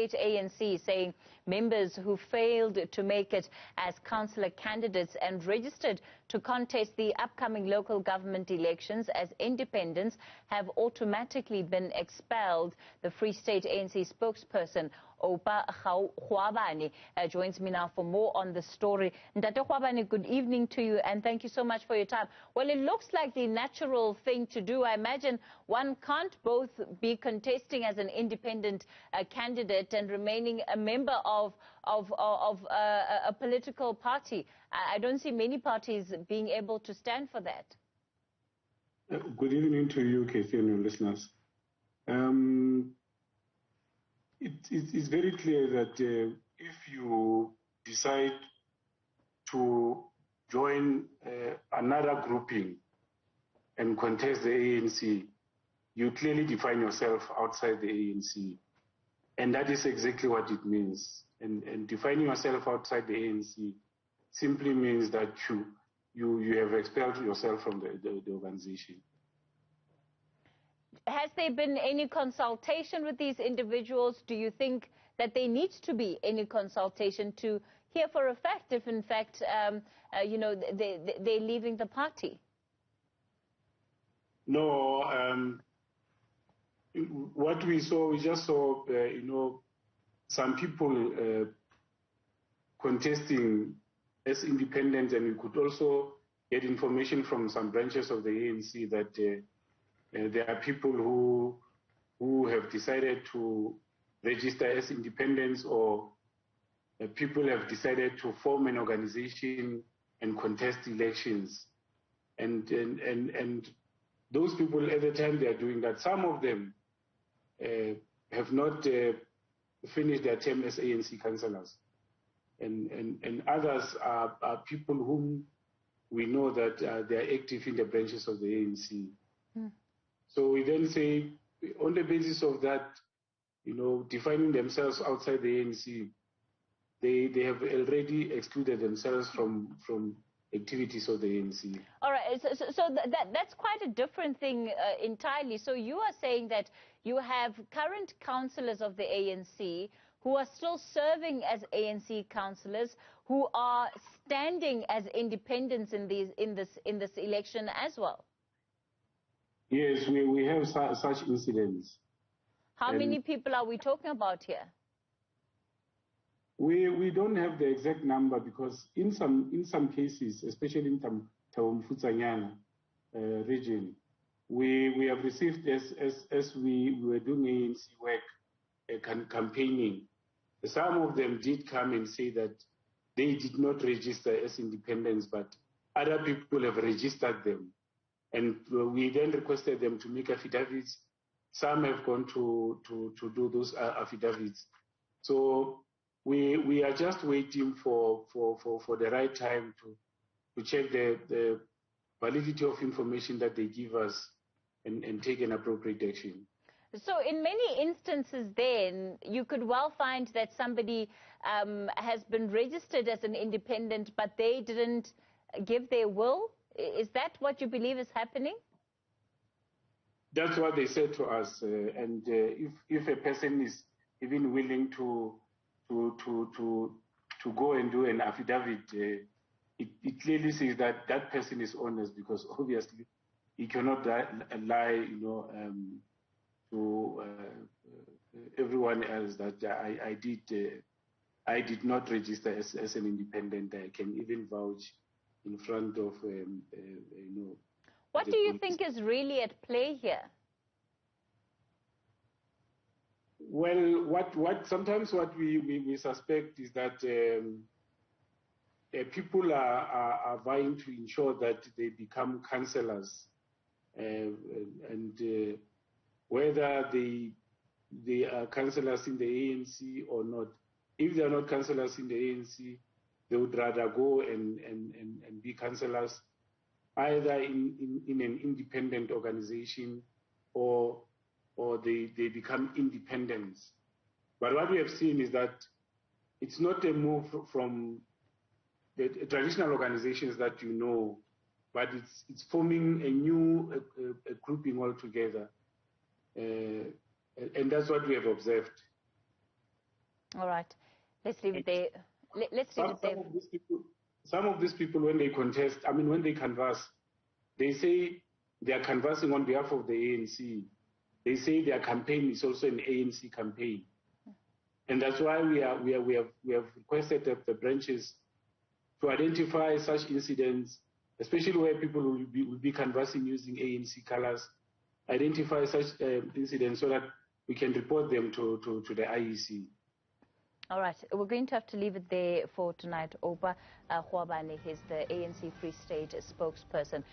State ANC, saying members who failed to make it as councillor candidates and registered to contest the upcoming local government elections as independents have automatically been expelled. The Free State ANC spokesperson, Oupa Kgoabane, joins me now for more on the story. Ntate Kgoabane, good evening to you, and thank you so much for your time. Well, it looks like the natural thing to do. I imagine one can't both be contesting as an independent candidate and remaining a member of a political party. I don't see many parties being able to stand for that. Good evening to you, Kathy, and your listeners. It's very clear that if you decide to join another grouping and contest the ANC, you clearly define yourself outside the ANC. And that is exactly what it means. And defining yourself outside the ANC simply means that you have expelled yourself from the organization. Has there been any consultation with these individuals? Do you think that there needs to be any consultation to hear for a fact if, in fact, they're leaving the party? No. What we saw, we just saw, some people contesting as independents, and we could also get information from some branches of the ANC that there are people who have decided to register as independents, or people have decided to form an organization and contest elections. And those people, at the time they are doing that, some of them have not finished their term as ANC councillors. And others are people whom we know that they are active in the branches of the ANC. Mm. So we then say, on the basis of that, defining themselves outside the ANC, they have already excluded themselves from activities of the ANC. All right, so that's quite a different thing entirely. So you are saying that you have current councillors of the ANC who are still serving as ANC councillors, who are standing as independents in this election as well. Yes, we have such incidents. How many people are we talking about here? We don't have the exact number, because in some cases, especially in Mfutsanyana region, we have received, as we were doing ANC work, campaigning. Some of them did come and say that they did not register as independents, but other people have registered them. And we then requested them to make affidavits. Some have gone to do those affidavits. So we are just waiting for the right time to check the validity of information that they give us and take an appropriate action. So in many instances then, you could well find that somebody has been registered as an independent, but they didn't give their will. Is that what you believe is happening? That's what they said to us. And if a person is even willing to go and do an affidavit, it clearly says that that person is honest, because obviously he cannot lie, to everyone else that I did not register as an independent. I can even vouch in front of What do you think is really at play here? Well, sometimes what we suspect is that people are vying to ensure that they become councillors, and whether they are councillors in the ANC or not. If they are not councillors in the ANC, they would rather go and be councillors either in an independent organization, or they become independents. But what we have seen is that it's not a move from the traditional organizations that but it's forming a new grouping altogether. And that's what we have observed. All right. Let's leave it there. Let's leave it there. Some of these people, when they contest, I mean, when they canvass, they say they are canvassing on behalf of the ANC. They say their campaign is also an ANC campaign. And that's why we have requested that the branches to identify such incidents, especially where people will be canvassing using ANC colors, identify such incidents so that we can report them to the IEC. All right, we're going to have to leave it there for tonight. Oupa Kgoabane is the ANC Free State spokesperson.